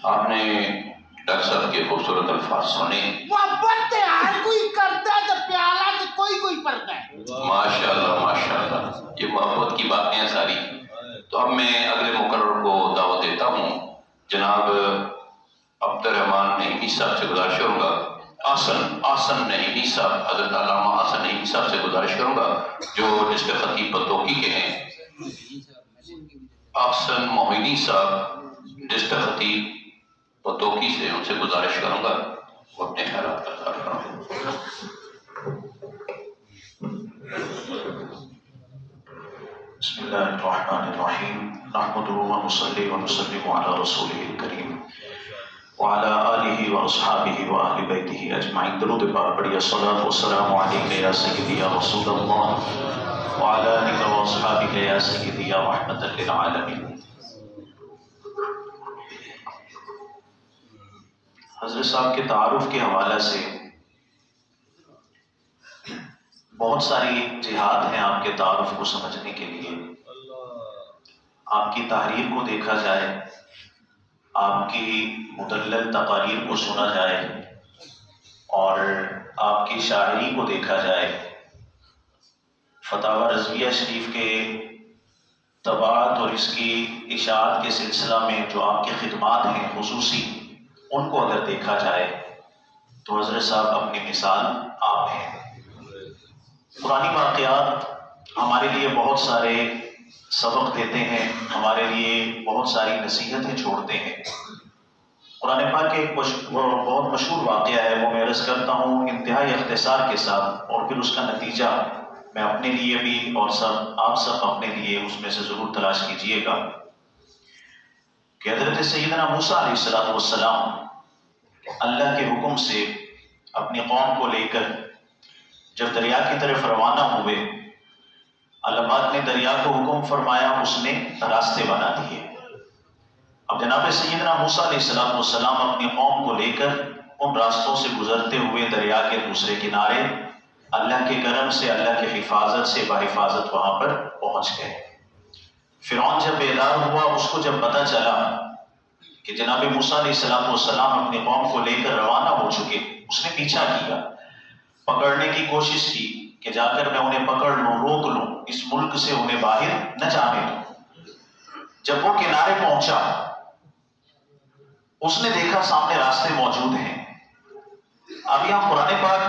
آپ نے ڈاکٹر صاحب کے خوبصورت الفاظ سنے. محبت تے ہر کوئی کرتا ہے تو پیالہ تے کوئی پڑتا ہے. ماشاءاللہ ماشاءاللہ، یہ محبت کی باتیں ہیں ساری. تو اب میں اگلے مقرر کو دعوت دیتا ہوں. جناب عبدالرحمن نعیمی صاحب سے گزارش کروں گا، آسن نعیمی صاحب، حضرت علامہ آسن نعیمی صاحب سے گزارش کروں گا جو ڈسٹرکٹ خطیب پتوکی کے ہیں. آسن موہینی صاحب ڈسٹرکٹ خطیب پتوکی سے، ان سے گزارش کروں گا وہ اپنے خیالات کا اظہار کریں. بسم اللہ الرحمن الرحیم. نحمده ونصلي ونسلم على رسوله الكريم وعلى آلہ واصحابہ واہل بیتہ اجمعین. درود پاک پڑھیے. الصلاۃ والسلام علیک یا سیدی یا رسول اللہ وعلى آلہ واصحابہ یا سیدی یا رحمۃ للعالمین. حضرت صاحب کے تعارف کے حوالے سے بہت ساری جہات ہیں آپ کے تعارف کو سمجھنے کے لیے. آپ کی تحریر کو دیکھا جائے، آپ کی مدلل تقاریر کو سنا جائے اور آپ کی شاعری کو دیکھا جائے، فتاوی رضویہ شریف کے طباعت اور اس کی اشاعت کے سلسلہ میں جو آپ کی خدمات ہیں خصوصی، ان کو اگر دیکھا جائے تو حضرت صاحب اپنی مثال آپ ہیں. پرانی واقعات ہمارے لیے بہت سارے سبق دیتے ہیں، ہمارے لیے بہت ساری نصیحتیں چھوڑتے ہیں. قرآن پاک کے ایک بہت مشہور واقعہ ہے، وہ میں عرض کرتا ہوں انتہائی اختصار کے ساتھ، اور پھر اس کا نتیجہ میں اپنے لیے بھی اور آپ سب اپنے لیے اس میں سے ضرور تلاش کیجئے گا. کہ حضرت سیدنا موسیٰ علیہ السلام اللہ کے حکم سے اپنی قوم کو لے کر جب دریا کی طرف روانہ ہوئے، اللہ پاک نے دریا کو حکم فرمایا، اس نے راستے بنا دیے. اب جناب سیدنا موسیٰ علیہ السلام اپنی قوم کو لے کر ان راستوں سے گزرتے ہوئے دریا کے دوسرے کنارے اللہ کے کرم سے، اللہ کی حفاظت سے بحفاظت وہاں پر پہنچ گئے. فرعون جب بیدار ہوا، اس کو جب پتہ چلا کہ جناب موسیٰ علیہ السلام اپنی قوم کو لے کر روانہ ہو چکے، اس نے پیچھا کیا، پکڑنے کی کوشش کی کہ جا کر میں انہیں پکڑ لوں، روک لوں، اس ملک سے انہیں باہر نہ جانے دوں. جب وہ کنارے پہنچا، اس نے دیکھا سامنے راستے موجود ہیں. اب یہاں قرآن پاک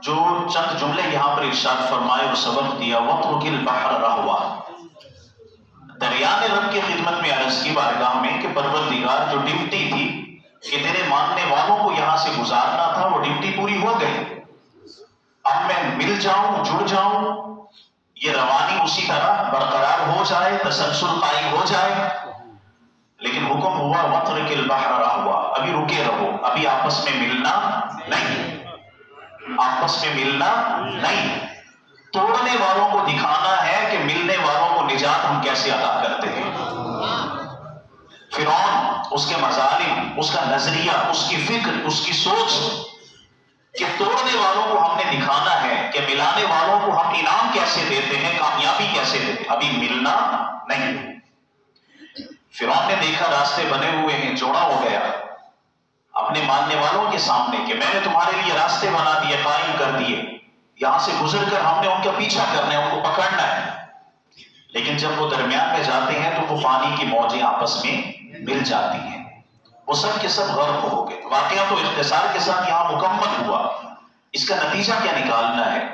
جو چند جملے یہاں پر ارشاد فرمائے اور سبق دیا، وَاتْرُكِ الْبَحْرَ رَهْوًا، دریا نے رب کی خدمت میں عرض کی بارگاہ میں کہ پروردگار جو ڈیوٹی تھی کہ تیرے ماننے والوں کو یہاں سے گزارنا تھا، وہ ڈیوٹی پوری ہو گئی. اب میں مل جاؤں، جڑ جاؤں، یہ روانی اسی طرح برقرار ہو جائے، تسلسل قائم ہو جائے. لیکن حکم ہوا وَاتْرُكِ الْبَحْرَ رَهْوًا، ابھی رکے رہو، ابھی آپس میں ملنا نہیں، آپس میں ملنا نہیں. توڑنے والوں کو دکھانا ہے کہ ملنے والوں کو نجات ہم کیسے عطا کرتے ہیں. فرعون، اس کے مظالم، اس کا نظریہ، اس کی فکر، اس کی سوچ کہ توڑنے والوں کو ہم نے دکھانا ہے کہ ملانے والوں کو ہم انعام کیسے دیتے ہیں، کامیابی کیسے دیتے ہیں، ابھی ملنا نہیں. فرعون نے دیکھا راستے بنے ہوئے ہیں، جوڑا ہو گیا اپنے ماننے والوں کے سامنے کہ میں نے تمہارے لیے راستے بنا دیے، قائم کر دیے، یہاں سے گزر کر ہم نے ان کا پیچھا کرنا ہے، ان کو پکڑنا ہے. لیکن جب وہ درمیان میں جاتے ہیں تو وہ پانی کی موجیں آپس میں مل جاتی ہیں، وہ سب کے سب غرق ہو گئے. واقعہ تو اختصار کے ساتھ یہاں مکمل ہوا. اس کا نتیجہ کیا نکالنا ہے؟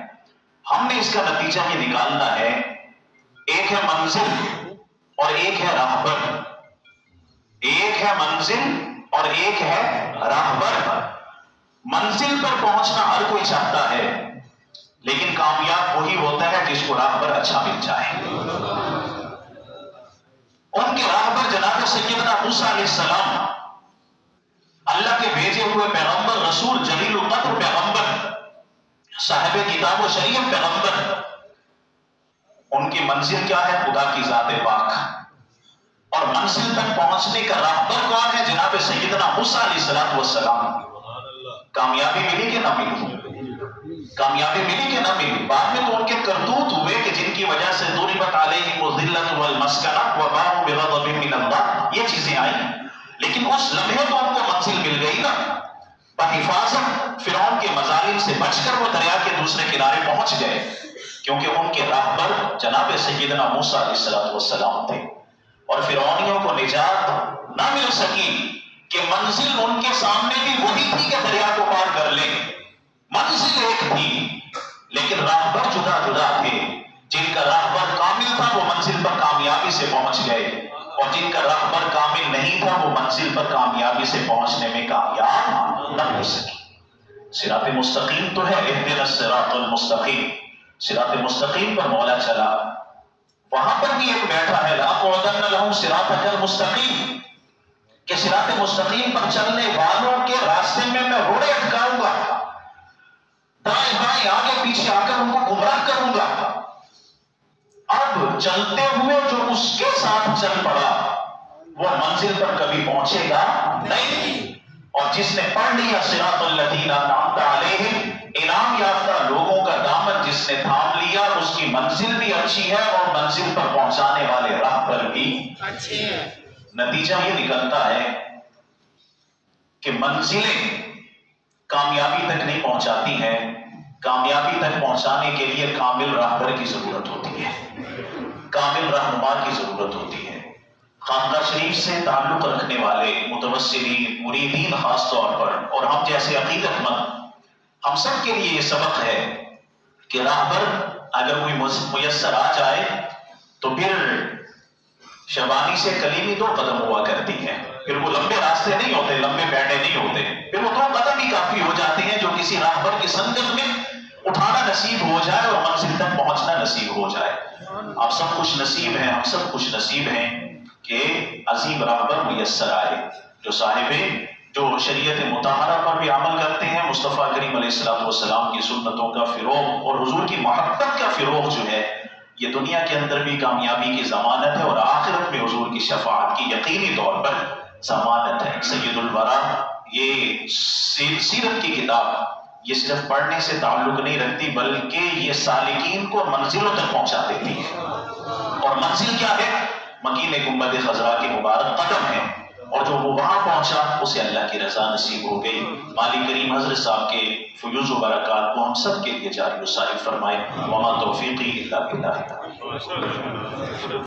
ہم نے اس کا نتیجہ یہ نکالنا ہے، ایک ہے منزل اور ایک ہے راہبر. ایک ہے منزل اور ایک ہے راہبر. منزل پر پہنچنا ہر کوئی چاہتا ہے، لیکن کامیاب وہی ہوتا ہے جس کو راہبر اچھا مل جائے. ان کے راہبر جناب سیدنا موسیٰ علیہ السلام، اللہ کے بھیجے ہوئے پیغمبر، رسول، جلیل القدر پیغمبر، صاحب کتاب و شریعت پیغمبر. ان کی منزل کیا ہے؟ خدا کی ذات پاک. اور منزل تک پہنچنے کا راہبر کون ہے؟ جناب سیدنا موسیٰ علیہ السلام. کامیابی ملی کہ نہ ملی؟ کامیابی ملی کہ نہ ملی؟ بعد میں تو ان کے کرتوت ہوئے کہ جن کی وجہ سے ضربت علیہم الذلۃ والمسکنۃ وباءوا بغضب من اللہ، یہ چیزیں آئیں. لیکن اس لمحے تو ان کو منزل مل گئی نا، بحفاظت فرعون کے مظالم سے بچ کر وہ دریا کے دوسرے کنارے پہنچ گئے، کیونکہ ان کے راہبر جناب سیدنا موسیٰ علیہ السلام تھے۔ اور فرعونیوں کو نجات نہ مل سکی کہ منزل ان کے سامنے بھی وہی تھی کہ دریا کو پار کر لیں، منزل ایک تھی لیکن راہبر جدا جدا تھے۔ جن کا راہبر کامل تھا وہ منزل پر کامیابی سے پہنچ گئے، اور جن کا راہبر کامل نہیں تھا وہ منزل پر کامیابی سے پہنچنے میں کامیاب نہ ہو سکی۔ صراط مستقیم تو ہے، اہدنا الصراط المستقیم، صراط مستقیم پر مولا چلا۔ وہاں پر بھی ایک بیٹھا ہے لَأَقْعُدَنَّ لَهُمْ صِرَاطَكَ الْمُسْتَقِيمَ، کہ صراط مستقیم پر چلنے والوں کے راستے میں روڑے اٹکاؤں گا، دائیں بائیں آگے پیچھے آ کر ان کو گمراہ کروں گا۔ اب چلتے ہوئے جو اس کے ساتھ چل پڑا وہ منزل پر کبھی پہنچے گا نہیں، اور جس نے پڑھ لیا صراط الذین انعمت علیہم، انعام یافتہ لوگوں کا دامن جس نے تھام لیا، اس کی منزل بھی اچھی ہے اور منزل پر پہنچانے والے راہ پر بھی اچھے ہیں۔ نتیجہ یہ نکلتا ہے کہ منزلیں کامیابی تک نہیں پہنچاتی ہیں، کامیابی تک پہنچانے کے لیے کامل راہبر کی ضرورت ہوتی ہے، کامل رہنما کی ضرورت ہوتی ہے۔ خانقاہ شریف سے تعلق رکھنے والے متوسلین، مریدین خاص طور پر، اور ہم جیسے عقیدت مند، ہم سب کے لیے یہ سبق ہے کہ راہبر اگر کوئی میسر آ جائے تو پھر شبانی سے کلیمی 2 قدم ہوا کرتی ہے، پھر وہ لمبے راستے نہیں ہوتے، لمبے بیٹھے نہیں ہوتے، پھر وہ 2 قدم ہی کافی ہو جاتے ہیں جو کسی راہبر کی سنگت میں اٹھانا نصیب ہو جائے اور منزل تک پہنچنا نصیب ہو جائے۔ آپ سب خوش نصیب ہیں، ہم سب خوش نصیب ہیں کہ عظیم راہبر میسر آئے، جو صاحب جو شریعت مطہرہ پر بھی عمل کرتے ہیں، مصطفیٰ کریم علیہ السلام کی سنتوں کا فروغ اور حضور کی محبت کا فروغ جو ہے، یہ دنیا کے اندر بھی کامیابی کی ضمانت ہے اور آخرت میں حضور کی شفاعت کی یقینی طور پر ضمانت ہے۔ سید الورا یہ سیرت کی کتاب یہ صرف پڑھنے سے تعلق نہیں رکھتی، بلکہ یہ سالکین کو منزلوں تک پہنچا دیتی ہے۔ اور منزل کیا ہے؟ مکین گنبد خضرا کے مبارک قدم ہے، اور جو وہ وہاں پہنچا اسے اللہ کی رضا نصیب ہو گئی۔ مالی کریم حضرت صاحب کے فیوز و برکات کو ہم سب کے لیے جاری و ساری فرمائے۔ وما توفیقی الا باللہ۔